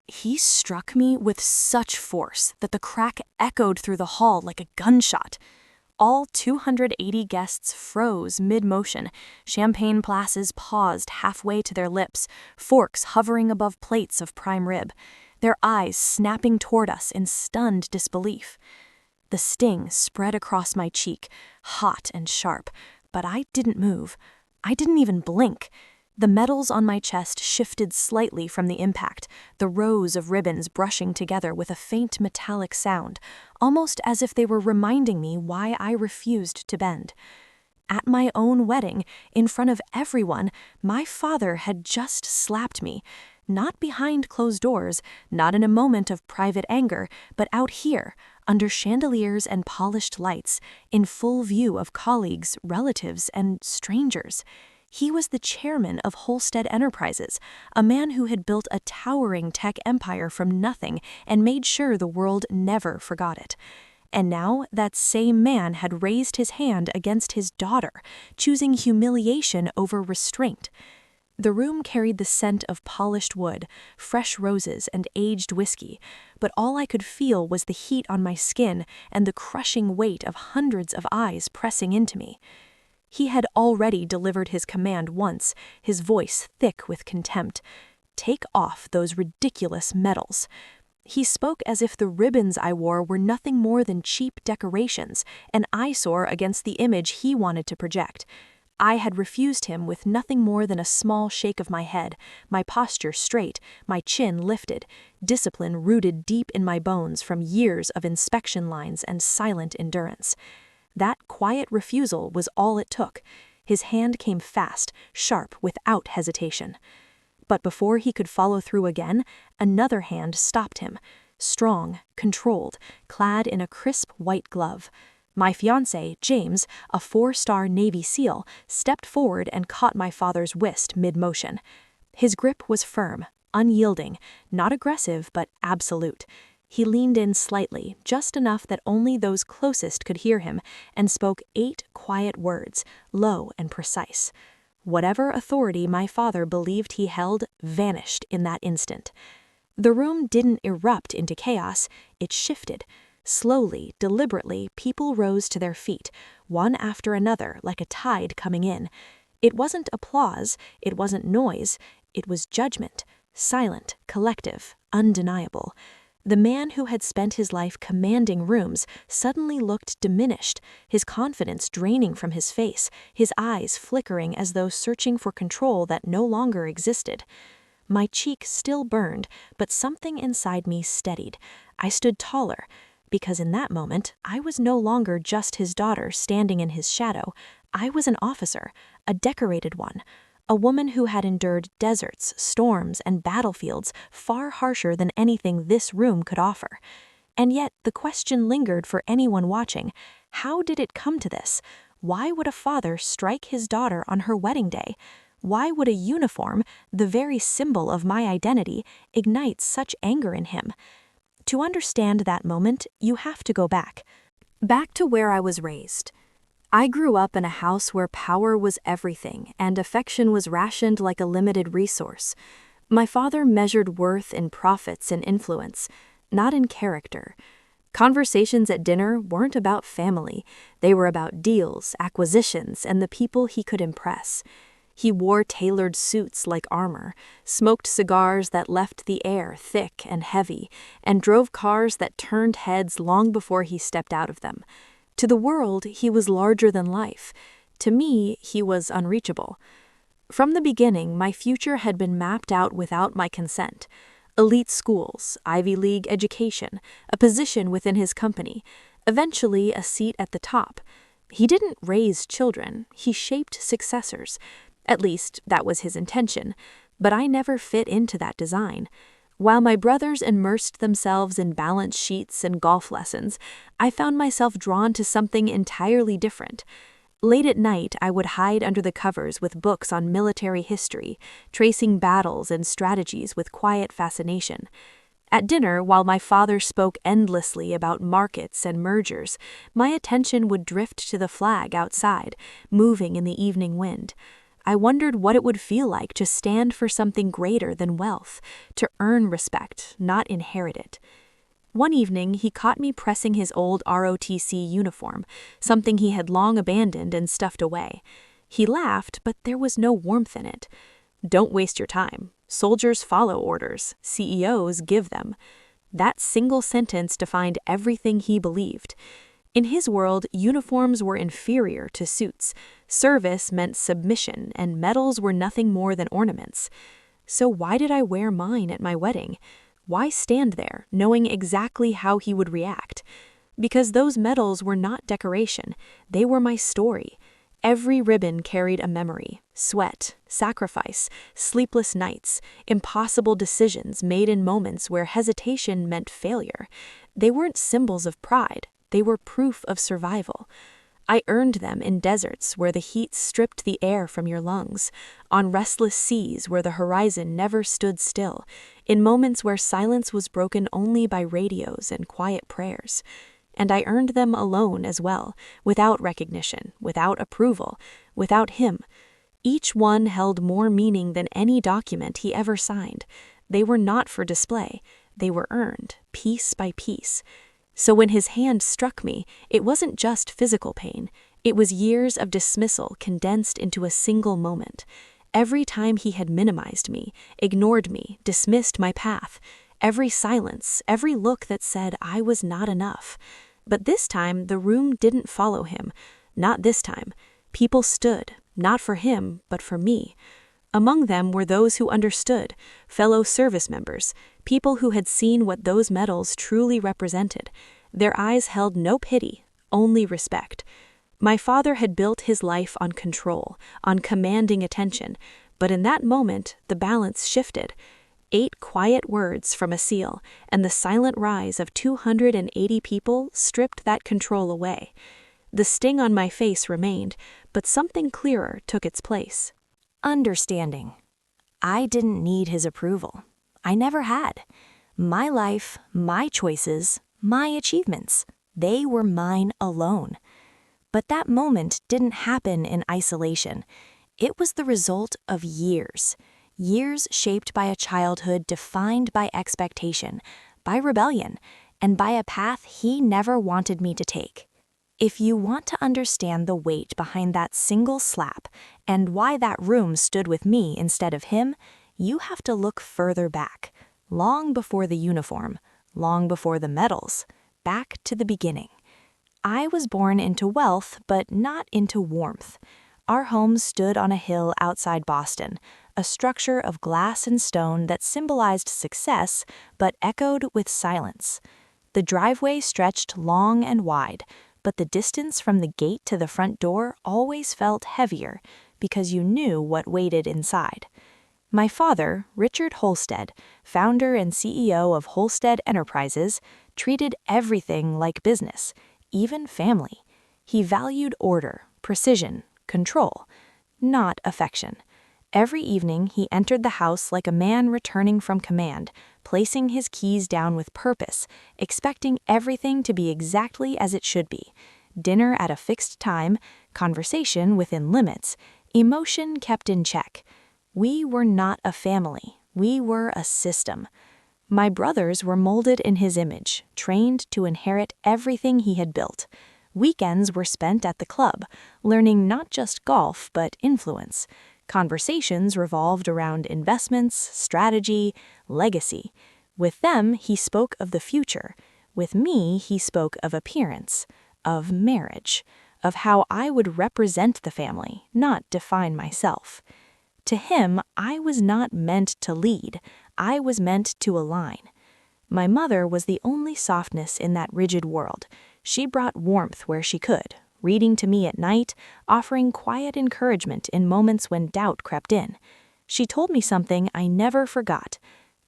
He struck me with such force that the crack echoed through the hall like a gunshot. All 280 guests froze mid-motion, champagne glasses paused halfway to their lips, forks hovering above plates of prime rib, their eyes snapping toward us in stunned disbelief. The sting spread across my cheek, hot and sharp, but I didn't move. I didn't even blink. The metals on my chest shifted slightly from the impact, the rows of ribbons brushing together with a faint metallic sound, almost as if they were reminding me why I refused to bend. At my own wedding, in front of everyone, my father had just slapped me. Not behind closed doors, not in a moment of private anger, but out here, under chandeliers and polished lights, in full view of colleagues, relatives, and strangers. He was the chairman of Holstead Enterprises, a man who had built a towering tech empire from nothing and made sure the world never forgot it. And now that same man had raised his hand against his daughter, choosing humiliation over restraint. The room carried the scent of polished wood, fresh roses, and aged whiskey, but all I could feel was the heat on my skin and the crushing weight of hundreds of eyes pressing into me. He had already delivered his command once, his voice thick with contempt. Take off those ridiculous medals. He spoke as if the ribbons I wore were nothing more than cheap decorations, an eyesore against the image he wanted to project. I had refused him with nothing more than a small shake of my head, my posture straight, my chin lifted, discipline rooted deep in my bones from years of inspection lines and silent endurance. That quiet refusal was all it took. His hand came fast, sharp, without hesitation. But before he could follow through again, another hand stopped him, strong, controlled, clad in a crisp white glove. My fiancé, James, a 4-star Navy SEAL, stepped forward and caught my father's wrist mid-motion. His grip was firm, unyielding, not aggressive but absolute. He leaned in slightly, just enough that only those closest could hear him, and spoke 8 quiet words, low and precise. Whatever authority my father believed he held vanished in that instant. The room didn't erupt into chaos, it shifted. Slowly, deliberately, people rose to their feet, one after another, like a tide coming in. It wasn't applause, it wasn't noise, it was judgment, silent, collective, undeniable. The man who had spent his life commanding rooms suddenly looked diminished, his confidence draining from his face, his eyes flickering as though searching for control that no longer existed. My cheek still burned, but something inside me steadied. I stood taller, because in that moment, I was no longer just his daughter standing in his shadow. I was an officer, a decorated one. A woman who had endured deserts, storms, and battlefields far harsher than anything this room could offer. And yet the question lingered for anyone watching. How did it come to this? Why would a father strike his daughter on her wedding day? Why would a uniform, the very symbol of my identity, ignite such anger in him? To understand that moment, you have to go back. Back to where I was raised. I grew up in a house where power was everything and affection was rationed like a limited resource. My father measured worth in profits and influence, not in character. Conversations at dinner weren't about family. They were about deals, acquisitions, and the people he could impress. He wore tailored suits like armor, smoked cigars that left the air thick and heavy, and drove cars that turned heads long before he stepped out of them. To the world, he was larger than life. To me, he was unreachable. From the beginning, my future had been mapped out without my consent. Elite schools, Ivy League education, a position within his company, eventually a seat at the top. He didn't raise children, he shaped successors. At least, that was his intention. But I never fit into that design. While my brothers immersed themselves in balance sheets and golf lessons, I found myself drawn to something entirely different. Late at night, I would hide under the covers with books on military history, tracing battles and strategies with quiet fascination. At dinner, while my father spoke endlessly about markets and mergers, my attention would drift to the flag outside, moving in the evening wind. I wondered what it would feel like to stand for something greater than wealth, to earn respect, not inherit it. One evening, he caught me pressing his old ROTC uniform, something he had long abandoned and stuffed away. He laughed, but there was no warmth in it. "Don't waste your time. Soldiers follow orders. CEOs give them." That single sentence defined everything he believed. In his world, uniforms were inferior to suits. Service meant submission, and medals were nothing more than ornaments. So why did I wear mine at my wedding? Why stand there, knowing exactly how he would react? Because those medals were not decoration. They were my story. Every ribbon carried a memory: sweat, sacrifice, sleepless nights, impossible decisions made in moments where hesitation meant failure. They weren't symbols of pride. They were proof of survival. I earned them in deserts where the heat stripped the air from your lungs, on restless seas where the horizon never stood still, in moments where silence was broken only by radios and quiet prayers. And I earned them alone as well, without recognition, without approval, without him. Each one held more meaning than any document he ever signed. They were not for display. They were earned, piece by piece. So when his hand struck me, it wasn't just physical pain. It was years of dismissal condensed into a single moment. Every time he had minimized me, ignored me, dismissed my path. Every silence, every look that said I was not enough. But this time, the room didn't follow him. Not this time. People stood, not for him, but for me. Among them were those who understood, fellow service members, people who had seen what those medals truly represented. Their eyes held no pity, only respect. My father had built his life on control, on commanding attention, but in that moment, the balance shifted. 8 quiet words from a seal, and the silent rise of 280 people stripped that control away. The sting on my face remained, but something clearer took its place. Understanding. I didn't need his approval. I never had. My life, my choices, my achievements, they were mine alone. But that moment didn't happen in isolation. It was the result of years. Years shaped by a childhood defined by expectation, by rebellion, and by a path he never wanted me to take. If you want to understand the weight behind that single slap and why that room stood with me instead of him, you have to look further back, long before the uniform, long before the medals, back to the beginning. I was born into wealth, but not into warmth. Our home stood on a hill outside Boston, a structure of glass and stone that symbolized success but echoed with silence. The driveway stretched long and wide, but the distance from the gate to the front door always felt heavier because you knew what waited inside. My father, Richard Holstead, founder and CEO of Holstead Enterprises, treated everything like business, even family. He valued order, precision, control, not affection. Every evening he entered the house like a man returning from command, placing his keys down with purpose, expecting everything to be exactly as it should be. Dinner at a fixed time, conversation within limits, emotion kept in check. We were not a family, we were a system. My brothers were molded in his image, trained to inherit everything he had built. Weekends were spent at the club, learning not just golf but influence. Conversations revolved around investments, strategy, legacy. With them, he spoke of the future. With me, he spoke of appearance, of marriage, of how I would represent the family, not define myself. To him, I was not meant to lead. I was meant to align. My mother was the only softness in that rigid world. She brought warmth where she could, reading to me at night, offering quiet encouragement in moments when doubt crept in. She told me something I never forgot.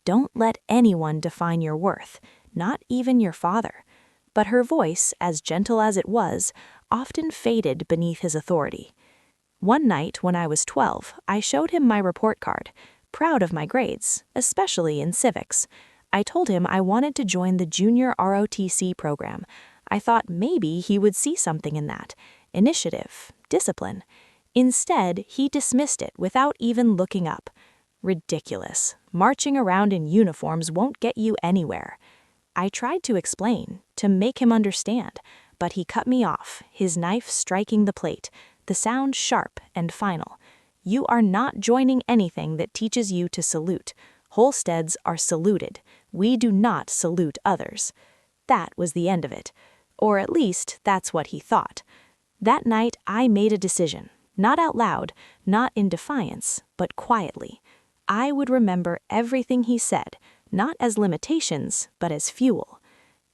Don't let anyone define your worth, not even your father. But her voice, as gentle as it was, often faded beneath his authority. One night when I was 12, I showed him my report card, proud of my grades, especially in civics. I told him I wanted to join the junior ROTC program. I thought maybe he would see something in that. Initiative, discipline. Instead, he dismissed it without even looking up. Ridiculous. Marching around in uniforms won't get you anywhere. I tried to explain, to make him understand, but he cut me off, his knife striking the plate, the sound sharp and final. You are not joining anything that teaches you to salute. Holsteads are saluted. We do not salute others. That was the end of it. Or at least, that's what he thought. That night, I made a decision. Not out loud, not in defiance, but quietly. I would remember everything he said, not as limitations, but as fuel.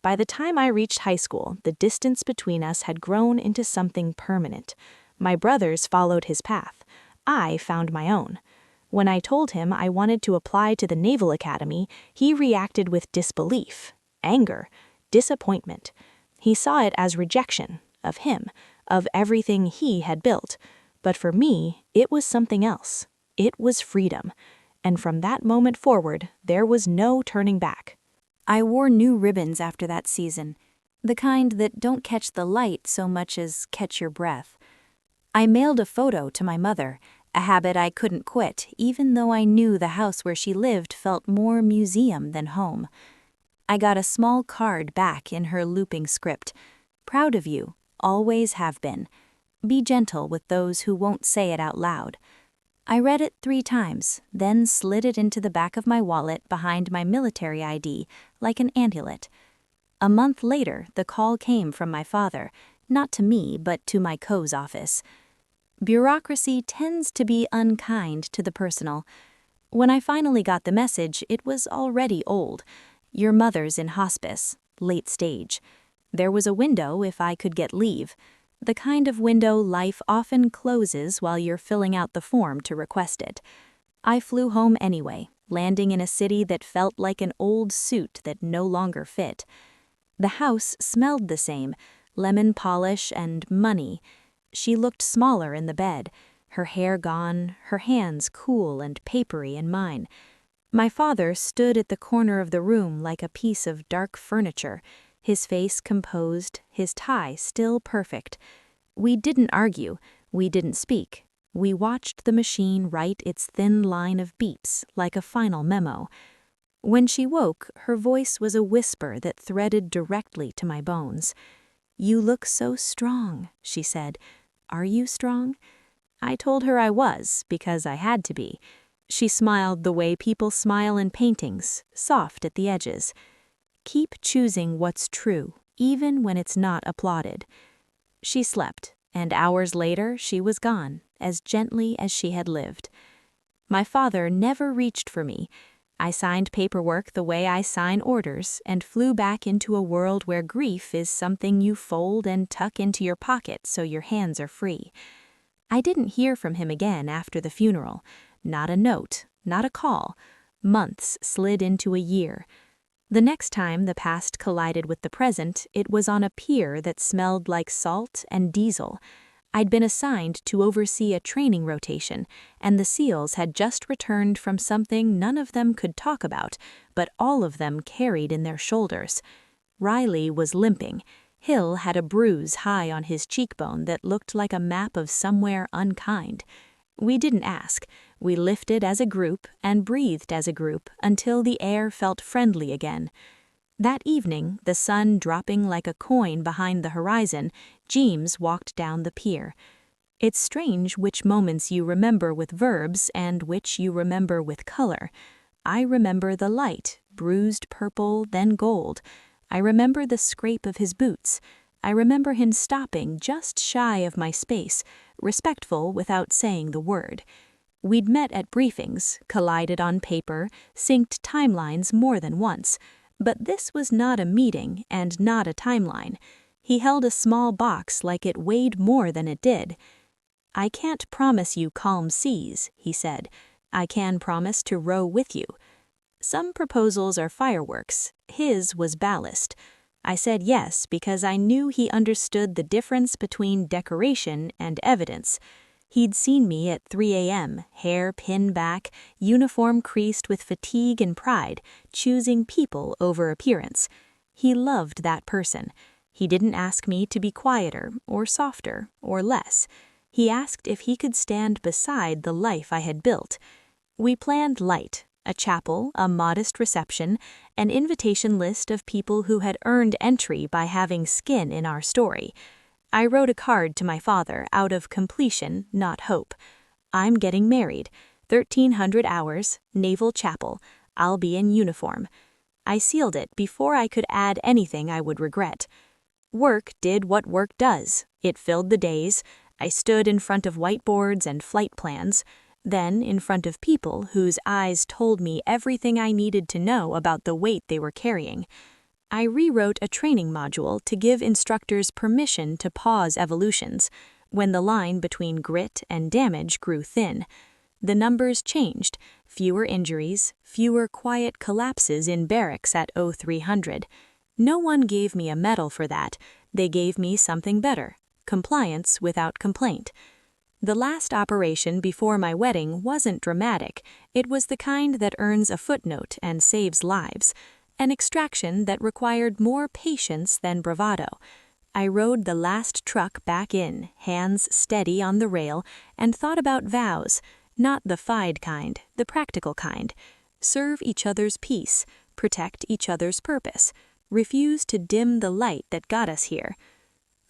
By the time I reached high school, the distance between us had grown into something permanent. My brothers followed his path. I found my own. When I told him I wanted to apply to the Naval Academy, he reacted with disbelief, anger, disappointment. He saw it as rejection, of him, of everything he had built. But for me, it was something else. It was freedom. And from that moment forward, there was no turning back. I wore new ribbons after that season, the kind that don't catch the light so much as catch your breath. I mailed a photo to my mother, a habit I couldn't quit, even though I knew the house where she lived felt more museum than home. I got a small card back in her looping script. Proud of you, always have been. Be gentle with those who won't say it out loud. I read it 3 times, then slid it into the back of my wallet behind my military ID, like an amulet. A month later, the call came from my father, not to me, but to my co's office. Bureaucracy tends to be unkind to the personal. When I finally got the message, it was already old. Your mother's in hospice, late stage. There was a window if I could get leave. The kind of window life often closes while you're filling out the form to request it. I flew home anyway, landing in a city that felt like an old suit that no longer fit. The house smelled the same, lemon polish and money. She looked smaller in the bed, her hair gone, her hands cool and papery in mine. My father stood at the corner of the room like a piece of dark furniture, his face composed, his tie still perfect. We didn't argue, we didn't speak. We watched the machine write its thin line of beeps like a final memo. When she woke, her voice was a whisper that threaded directly to my bones. "You look so strong," she said. "Are you strong?" I told her I was, because I had to be. She smiled the way people smile in paintings, soft at the edges. Keep choosing what's true, even when it's not applauded. She slept, and hours later she was gone, as gently as she had lived. My father never reached for me. I signed paperwork the way I sign orders and flew back into a world where grief is something you fold and tuck into your pocket so your hands are free. I didn't hear from him again after the funeral. Not a note, not a call. Months slid into a year. The next time the past collided with the present, it was on a pier that smelled like salt and diesel. I'd been assigned to oversee a training rotation, and the SEALs had just returned from something none of them could talk about, but all of them carried in their shoulders. Riley was limping. Hill had a bruise high on his cheekbone that looked like a map of somewhere unkind. We didn't ask. We lifted as a group and breathed as a group until the air felt friendly again. That evening, the sun dropping like a coin behind the horizon, Jeems walked down the pier. It's strange which moments you remember with verbs and which you remember with color. I remember the light, bruised purple, then gold. I remember the scrape of his boots. I remember him stopping just shy of my space, respectful without saying the word. We'd met at briefings, collided on paper, synced timelines more than once. But this was not a meeting and not a timeline. He held a small box like it weighed more than it did. "I can't promise you calm seas," he said. "I can promise to row with you." Some proposals are fireworks. His was ballast. I said yes because I knew he understood the difference between decoration and evidence. He'd seen me at 3 a.m., hair pinned back, uniform creased with fatigue and pride, choosing people over appearance. He loved that person. He didn't ask me to be quieter or softer or less. He asked if he could stand beside the life I had built. We planned light, a chapel, a modest reception, an invitation list of people who had earned entry by having skin in our story. I wrote a card to my father out of completion, not hope. I'm getting married. 1,300 hours, Naval Chapel. I'll be in uniform. I sealed it before I could add anything I would regret. Work did what work does. It filled the days. I stood in front of whiteboards and flight plans, then in front of people whose eyes told me everything I needed to know about the weight they were carrying. I rewrote a training module to give instructors permission to pause evolutions when the line between grit and damage grew thin. The numbers changed, fewer injuries, fewer quiet collapses in barracks at 0300. No one gave me a medal for that. They gave me something better, compliance without complaint. The last operation before my wedding wasn't dramatic. It was the kind that earns a footnote and saves lives, an extraction that required more patience than bravado. I rode the last truck back in, hands steady on the rail, and thought about vows, not the fide kind, the practical kind. Serve each other's peace, protect each other's purpose, refuse to dim the light that got us here.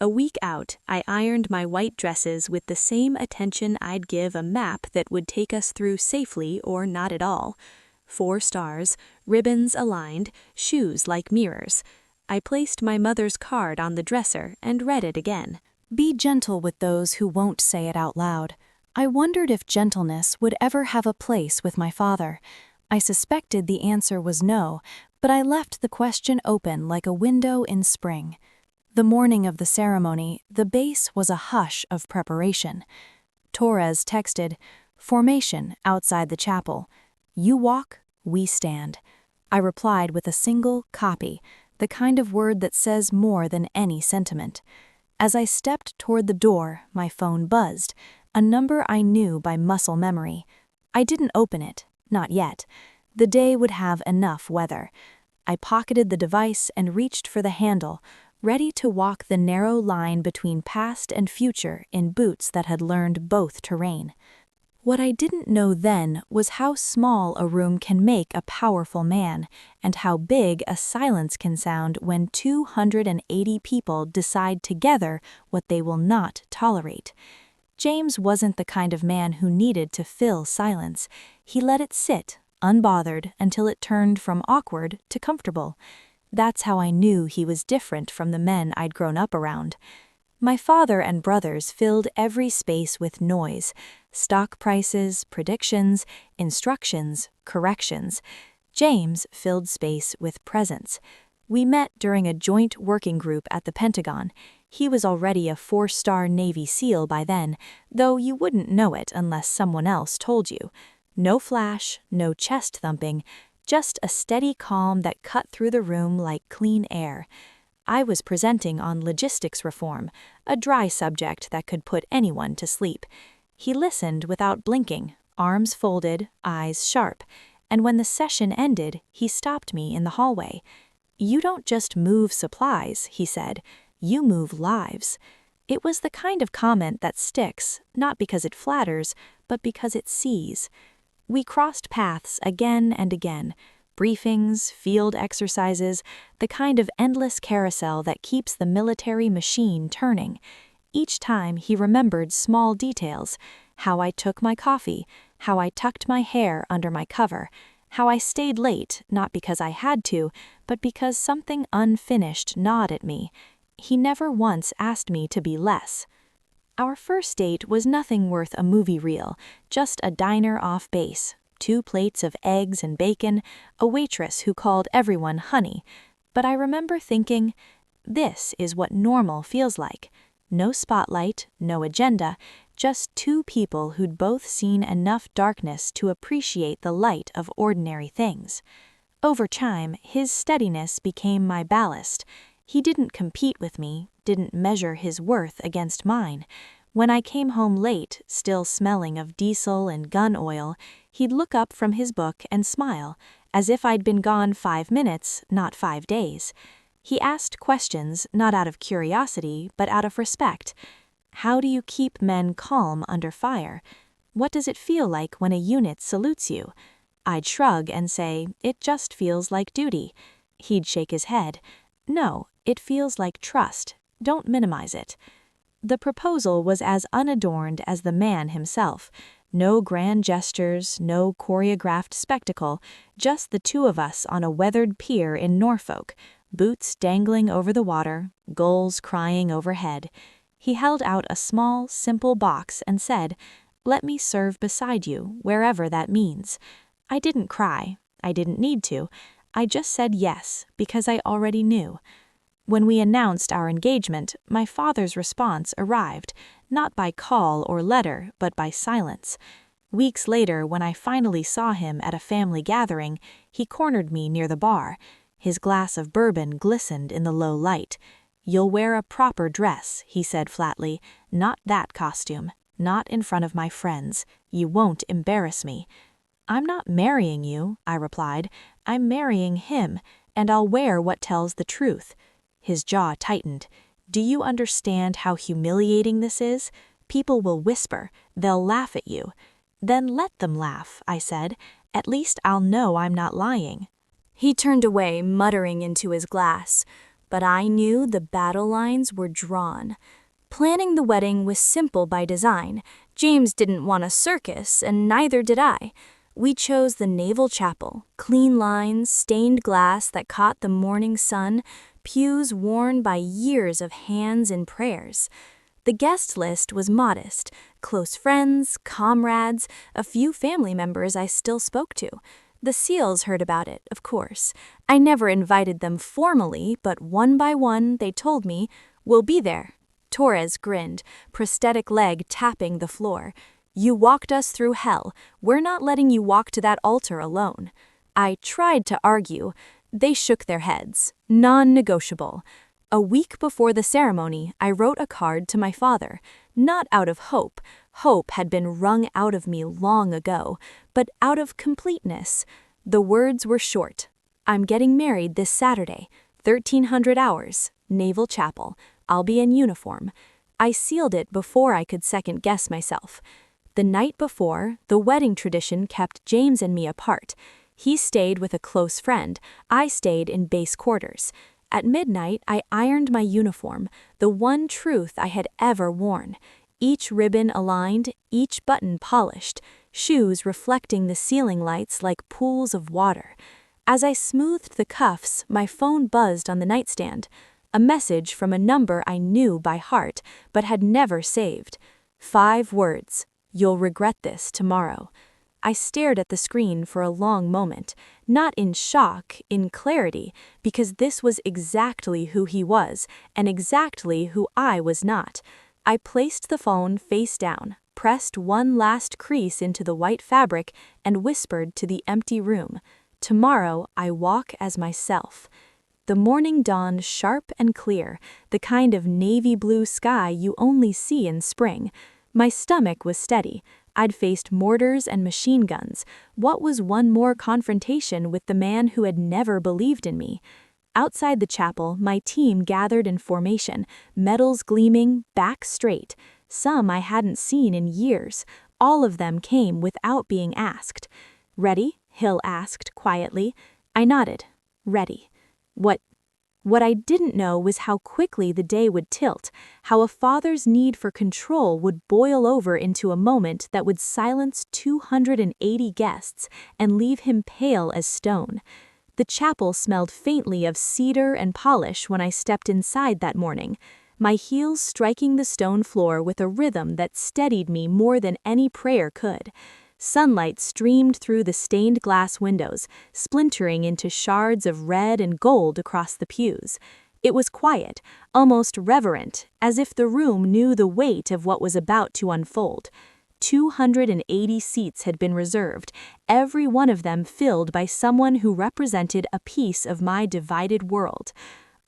A week out, I ironed my white dresses with the same attention I'd give a map that would take us through safely or not at all. 4 stars, ribbons aligned, shoes like mirrors. I placed my mother's card on the dresser and read it again. Be gentle with those who won't say it out loud. I wondered if gentleness would ever have a place with my father. I suspected the answer was no, but I left the question open like a window in spring. The morning of the ceremony, the base was a hush of preparation. Torres texted, "Formation outside the chapel. You walk, we stand." I replied with a single copy, the kind of word that says more than any sentiment. As I stepped toward the door, my phone buzzed, a number I knew by muscle memory. I didn't open it, not yet. The day would have enough weather. I pocketed the device and reached for the handle, ready to walk the narrow line between past and future in boots that had learned both terrain. What I didn't know then was how small a room can make a powerful man, and how big a silence can sound when 280 people decide together what they will not tolerate. James wasn't the kind of man who needed to fill silence. He let it sit, unbothered, until it turned from awkward to comfortable. That's how I knew he was different from the men I'd grown up around. My father and brothers filled every space with noise, stock prices, predictions, instructions, corrections. James filled space with presence. We met during a joint working group at the Pentagon. He was already a 4-star Navy SEAL by then, though you wouldn't know it unless someone else told you. No flash, no chest thumping, just a steady calm that cut through the room like clean air. I was presenting on logistics reform, a dry subject that could put anyone to sleep. He listened without blinking, arms folded, eyes sharp, and when the session ended, he stopped me in the hallway. "You don't just move supplies," he said, "you move lives." It was the kind of comment that sticks, not because it flatters, but because it sees. We crossed paths again and again, briefings, field exercises, the kind of endless carousel that keeps the military machine turning. Each time he remembered small details, how I took my coffee, how I tucked my hair under my cover, how I stayed late not because I had to, but because something unfinished gnawed at me. He never once asked me to be less. Our first date was nothing worth a movie reel, just a diner off base, 2 plates of eggs and bacon, a waitress who called everyone honey. But I remember thinking, this is what normal feels like. No spotlight, no agenda, just 2 people who'd both seen enough darkness to appreciate the light of ordinary things. Over time, his steadiness became my ballast. He didn't compete with me, didn't measure his worth against mine. When I came home late, still smelling of diesel and gun oil, he'd look up from his book and smile, as if I'd been gone 5 minutes, not 5 days. He asked questions not out of curiosity, but out of respect. How do you keep men calm under fire? What does it feel like when a unit salutes you? I'd shrug and say, it just feels like duty. He'd shake his head. No, it feels like trust. Don't minimize it. The proposal was as unadorned as the man himself. No grand gestures, no choreographed spectacle, just the two of us on a weathered pier in Norfolk, boots dangling over the water, gulls crying overhead. He held out a small, simple box and said, "Let me serve beside you, wherever that means." I didn't cry. I didn't need to. I just said yes, because I already knew. When we announced our engagement, my father's response arrived, not by call or letter, but by silence. Weeks later, when I finally saw him at a family gathering, he cornered me near the bar. His glass of bourbon glistened in the low light. "You'll wear a proper dress," he said flatly, "not that costume, not in front of my friends. You won't embarrass me." "I'm not marrying you," I replied. "I'm marrying him, and I'll wear what tells the truth." His jaw tightened. "Do you understand how humiliating this is? People will whisper. They'll laugh at you." "Then let them laugh," I said. "At least I'll know I'm not lying." He turned away, muttering into his glass. But I knew the battle lines were drawn. Planning the wedding was simple by design. James didn't want a circus, and neither did I. We chose the Naval Chapel, clean lines, stained glass that caught the morning sun, pews worn by years of hands in prayers. The guest list was modest: close friends, comrades, a few family members I still spoke to. The SEALs heard about it, of course. I never invited them formally, but one by one they told me, "We'll be there." Torres grinned, prosthetic leg tapping the floor. "You walked us through hell. We're not letting you walk to that altar alone." I tried to argue. They shook their heads. Non-negotiable. A week before the ceremony, I wrote a card to my father. Not out of hope. Hope had been wrung out of me long ago, but out of completeness. The words were short. "I'm getting married this Saturday, 1300 hours, Naval Chapel. I'll be in uniform." I sealed it before I could second-guess myself. The night before, the wedding tradition kept James and me apart. He stayed with a close friend. I stayed in base quarters. At midnight, I ironed my uniform, the one truth I had ever worn. Each ribbon aligned, each button polished, shoes reflecting the ceiling lights like pools of water. As I smoothed the cuffs, my phone buzzed on the nightstand. A message from a number I knew by heart, but had never saved. 5 words. "You'll regret this tomorrow." I stared at the screen for a long moment, not in shock, in clarity, because this was exactly who he was, and exactly who I was not. I placed the phone face down, pressed one last crease into the white fabric, and whispered to the empty room, "Tomorrow I walk as myself." The morning dawned sharp and clear, the kind of navy blue sky you only see in spring. My stomach was steady. I'd faced mortars and machine guns. What was one more confrontation with the man who had never believed in me? Outside the chapel, my team gathered in formation, medals gleaming, backs straight. Some I hadn't seen in years. All of them came without being asked. "Ready?" Hill asked quietly. I nodded. "Ready." What I didn't know was how quickly the day would tilt, how a father's need for control would boil over into a moment that would silence 280 guests and leave him pale as stone. The chapel smelled faintly of cedar and polish when I stepped inside that morning, my heels striking the stone floor with a rhythm that steadied me more than any prayer could. Sunlight streamed through the stained glass windows, splintering into shards of red and gold across the pews. It was quiet, almost reverent, as if the room knew the weight of what was about to unfold. 280 seats had been reserved, every one of them filled by someone who represented a piece of my divided world.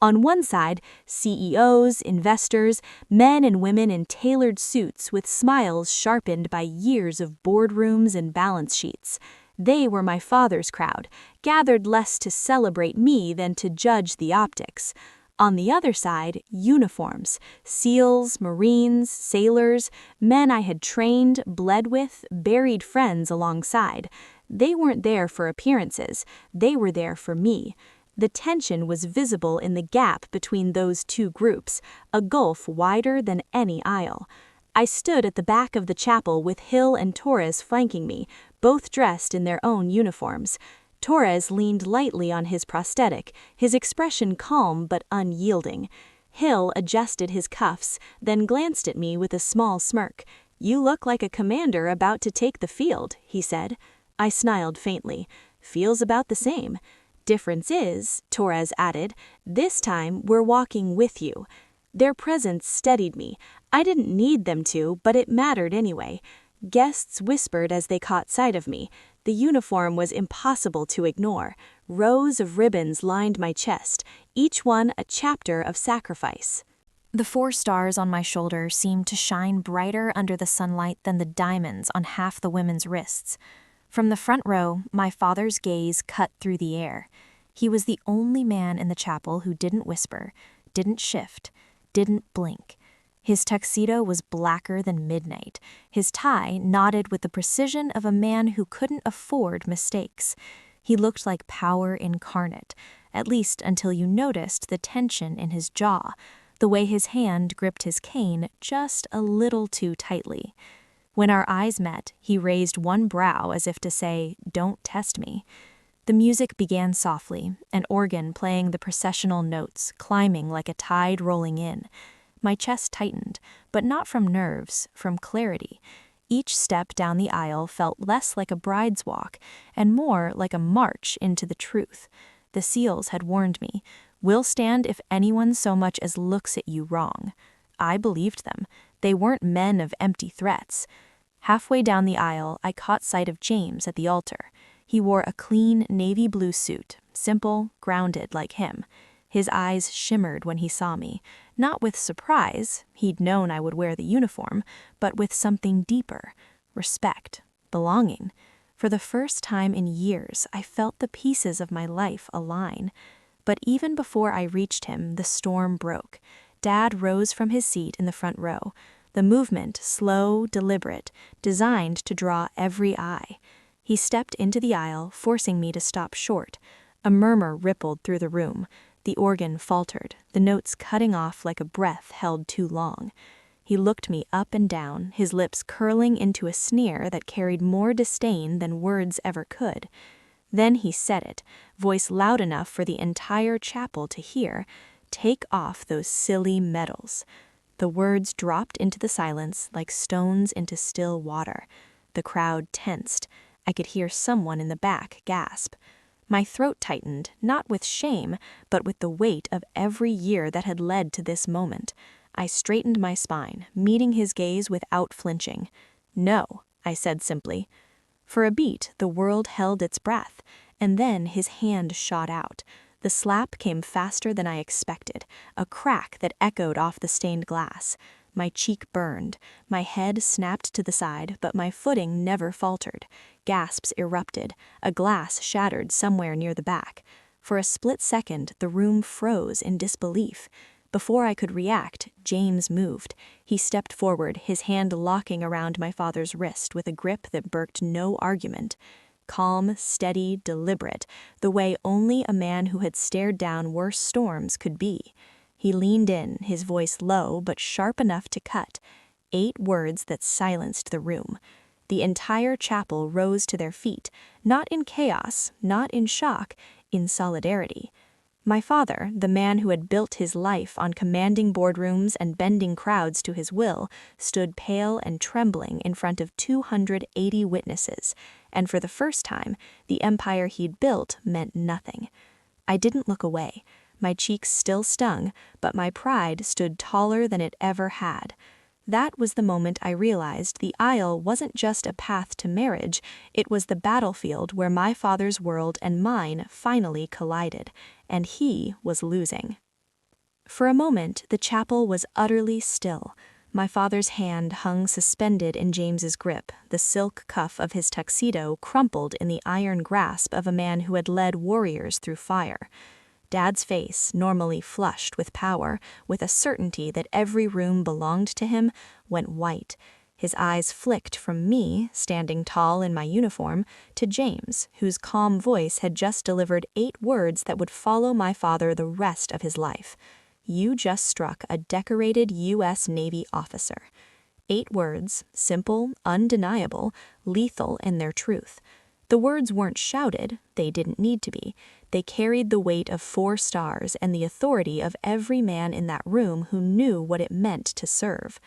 On one side, CEOs, investors, men and women in tailored suits with smiles sharpened by years of boardrooms and balance sheets. They were my father's crowd, gathered less to celebrate me than to judge the optics. On the other side, uniforms, SEALs, Marines, sailors, men I had trained, bled with, buried friends alongside. They weren't there for appearances, they were there for me. The tension was visible in the gap between those two groups, a gulf wider than any aisle. I stood at the back of the chapel with Hill and Torres flanking me, both dressed in their own uniforms. Torres leaned lightly on his prosthetic, his expression calm but unyielding. Hill adjusted his cuffs, then glanced at me with a small smirk. "You look like a commander about to take the field," he said. I smiled faintly. "Feels about the same. Difference is," Torres added, "this time we're walking with you." Their presence steadied me. I didn't need them to, but it mattered anyway. Guests whispered as they caught sight of me. The uniform was impossible to ignore. Rows of ribbons lined my chest, each one a chapter of sacrifice. The 4 stars on my shoulder seemed to shine brighter under the sunlight than the diamonds on half the women's wrists. From the front row, my father's gaze cut through the air. He was the only man in the chapel who didn't whisper, didn't shift, didn't blink. His tuxedo was blacker than midnight. His tie knotted with the precision of a man who couldn't afford mistakes. He looked like power incarnate, at least until you noticed the tension in his jaw, the way his hand gripped his cane just a little too tightly. When our eyes met, he raised one brow as if to say, "Don't test me." The music began softly, an organ playing the processional notes, climbing like a tide rolling in. My chest tightened, but not from nerves, from clarity. Each step down the aisle felt less like a bride's walk and more like a march into the truth. The SEALs had warned me, "We'll stand if anyone so much as looks at you wrong." I believed them. They weren't men of empty threats. Halfway down the aisle, I caught sight of James at the altar. He wore a clean navy blue suit, simple, grounded like him. His eyes shimmered when he saw me, not with surprise, he'd known I would wear the uniform, but with something deeper, respect, belonging. For the first time in years, I felt the pieces of my life align. But even before I reached him, the storm broke. Dad rose from his seat in the front row. The movement, slow, deliberate, designed to draw every eye. He stepped into the aisle, forcing me to stop short. A murmur rippled through the room. The organ faltered, the notes cutting off like a breath held too long. He looked me up and down, his lips curling into a sneer that carried more disdain than words ever could. Then he said it, voice loud enough for the entire chapel to hear, "Take off those silly medals." The words dropped into the silence like stones into still water. The crowd tensed. I could hear someone in the back gasp. My throat tightened, not with shame, but with the weight of every year that had led to this moment. I straightened my spine, meeting his gaze without flinching. "No," I said simply. For a beat, the world held its breath, and then his hand shot out. The slap came faster than I expected, a crack that echoed off the stained glass. My cheek burned. My head snapped to the side, but my footing never faltered. Gasps erupted. A glass shattered somewhere near the back. For a split second, the room froze in disbelief. Before I could react, James moved. He stepped forward, his hand locking around my father's wrist with a grip that brooked no argument. Calm, steady, deliberate, the way only a man who had stared down worse storms could be. He leaned in, his voice low but sharp enough to cut. 8 words that silenced the room. The entire chapel rose to their feet, not in chaos, not in shock, in solidarity. My father, the man who had built his life on commanding boardrooms and bending crowds to his will, stood pale and trembling in front of 280 witnesses, and for the first time, the empire he'd built meant nothing. I didn't look away. My cheeks still stung, but my pride stood taller than it ever had. That was the moment I realized the aisle wasn't just a path to marriage, it was the battlefield where my father's world and mine finally collided, and he was losing. For a moment, the chapel was utterly still. My father's hand hung suspended in James's grip, the silk cuff of his tuxedo crumpled in the iron grasp of a man who had led warriors through fire. Dad's face, normally flushed with power, with a certainty that every room belonged to him, went white. His eyes flicked from me, standing tall in my uniform, to James, whose calm voice had just delivered 8 words that would follow my father the rest of his life. "You just struck a decorated U.S. Navy officer." 8 words, simple, undeniable, lethal in their truth. The words weren't shouted, they didn't need to be. They carried the weight of 4 stars and the authority of every man in that room who knew what it meant to serve.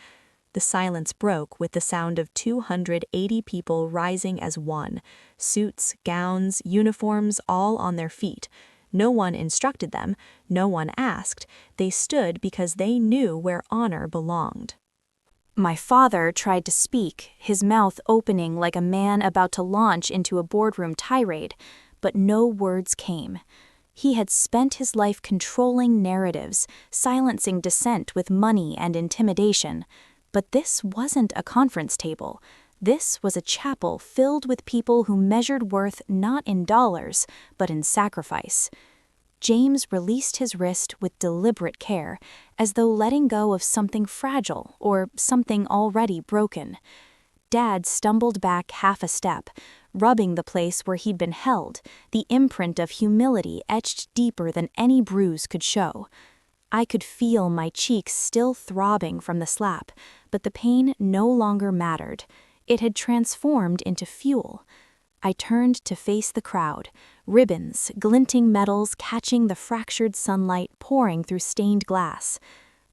The silence broke with the sound of 280 people rising as one, suits, gowns, uniforms, all on their feet. No one instructed them, no one asked. They stood because they knew where honor belonged. My father tried to speak, his mouth opening like a man about to launch into a boardroom tirade, but no words came. He had spent his life controlling narratives, silencing dissent with money and intimidation. But this wasn't a conference table. This was a chapel filled with people who measured worth not in dollars, but in sacrifice. James released his wrist with deliberate care, as though letting go of something fragile or something already broken. Dad stumbled back half a step, rubbing the place where he'd been held, the imprint of humility etched deeper than any bruise could show. I could feel my cheeks still throbbing from the slap, but the pain no longer mattered. It had transformed into fuel. I turned to face the crowd, ribbons, glinting metals catching the fractured sunlight pouring through stained glass.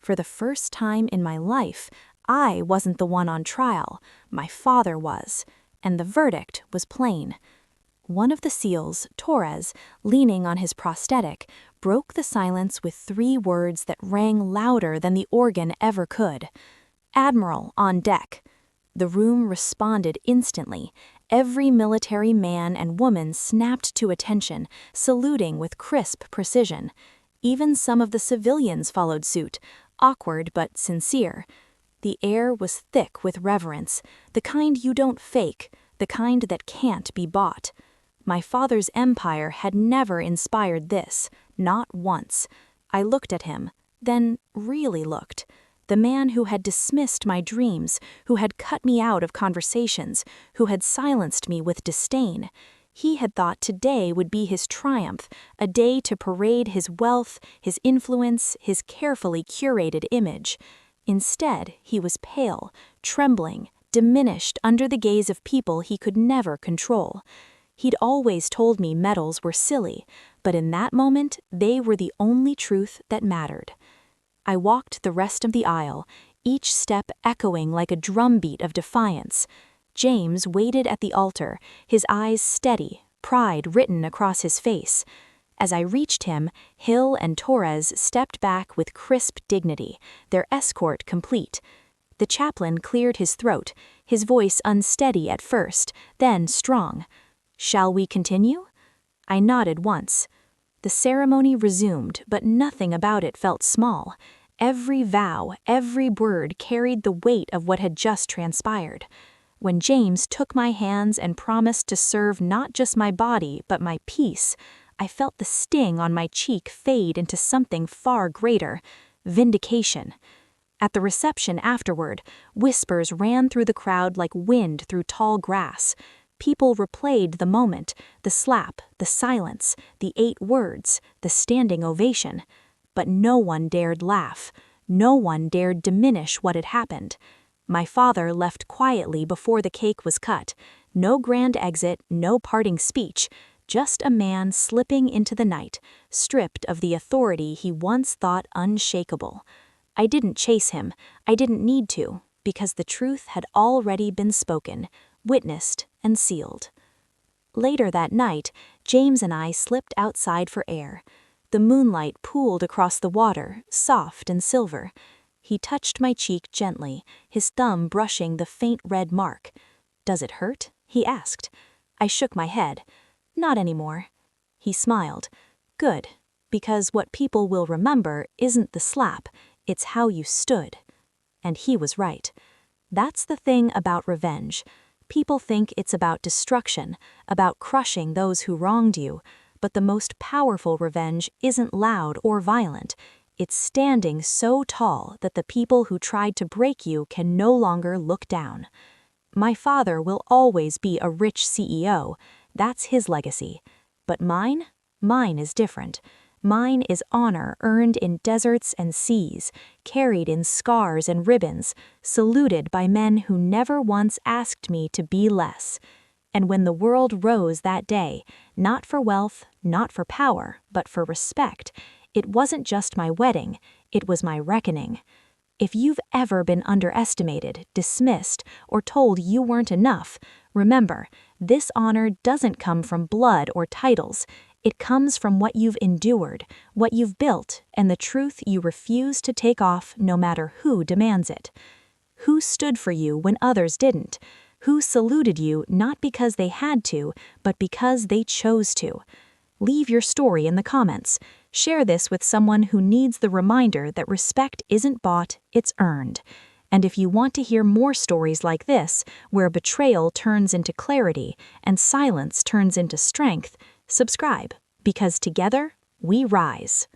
For the first time in my life, I wasn't the one on trial, my father was, and the verdict was plain. One of the SEALs, Torres, leaning on his prosthetic, broke the silence with 3 words that rang louder than the organ ever could. "Admiral, on deck." The room responded instantly. Every military man and woman snapped to attention, saluting with crisp precision. Even some of the civilians followed suit, awkward but sincere. The air was thick with reverence, the kind you don't fake, the kind that can't be bought. My father's empire had never inspired this, not once. I looked at him, then really looked. The man who had dismissed my dreams, who had cut me out of conversations, who had silenced me with disdain. He had thought today would be his triumph, a day to parade his wealth, his influence, his carefully curated image. Instead, he was pale, trembling, diminished under the gaze of people he could never control. He'd always told me medals were silly, but in that moment, they were the only truth that mattered. I walked the rest of the aisle, each step echoing like a drumbeat of defiance. James waited at the altar, his eyes steady, pride written across his face. As I reached him, Hill and Torres stepped back with crisp dignity, their escort complete. The chaplain cleared his throat, his voice unsteady at first, then strong. "Shall we continue?" I nodded once. The ceremony resumed, but nothing about it felt small. Every vow, every word carried the weight of what had just transpired. When James took my hands and promised to serve not just my body, but my peace, I felt the sting on my cheek fade into something far greater: vindication. At the reception afterward, whispers ran through the crowd like wind through tall grass. People replayed the moment, the slap, the silence, the 8 words, the standing ovation. But no one dared laugh. No one dared diminish what had happened. My father left quietly before the cake was cut. No grand exit, no parting speech. Just a man slipping into the night, stripped of the authority he once thought unshakable. I didn't chase him. I didn't need to, because the truth had already been spoken, witnessed, and sealed. Later that night, James and I slipped outside for air. The moonlight pooled across the water, soft and silver. He touched my cheek gently, his thumb brushing the faint red mark. "Does it hurt?" he asked. I shook my head. "Not anymore." He smiled. "Good, because what people will remember isn't the slap, it's how you stood." And he was right. That's the thing about revenge. People think it's about destruction, about crushing those who wronged you. but the most powerful revenge isn't loud or violent. It's standing so tall that the people who tried to break you can no longer look down. My father will always be a rich CEO. That's his legacy. But mine? Mine is different. Mine is honor earned in deserts and seas, carried in scars and ribbons, saluted by men who never once asked me to be less. And when the world rose that day, not for wealth, not for power, but for respect, it wasn't just my wedding, it was my reckoning. If you've ever been underestimated, dismissed, or told you weren't enough, remember, this honor doesn't come from blood or titles. It comes from what you've endured, what you've built, and the truth you refuse to take off no matter who demands it. Who stood for you when others didn't? Who saluted you not because they had to, but because they chose to? Leave your story in the comments. Share this with someone who needs the reminder that respect isn't bought, it's earned. And if you want to hear more stories like this, where betrayal turns into clarity and silence turns into strength, subscribe, because together we rise.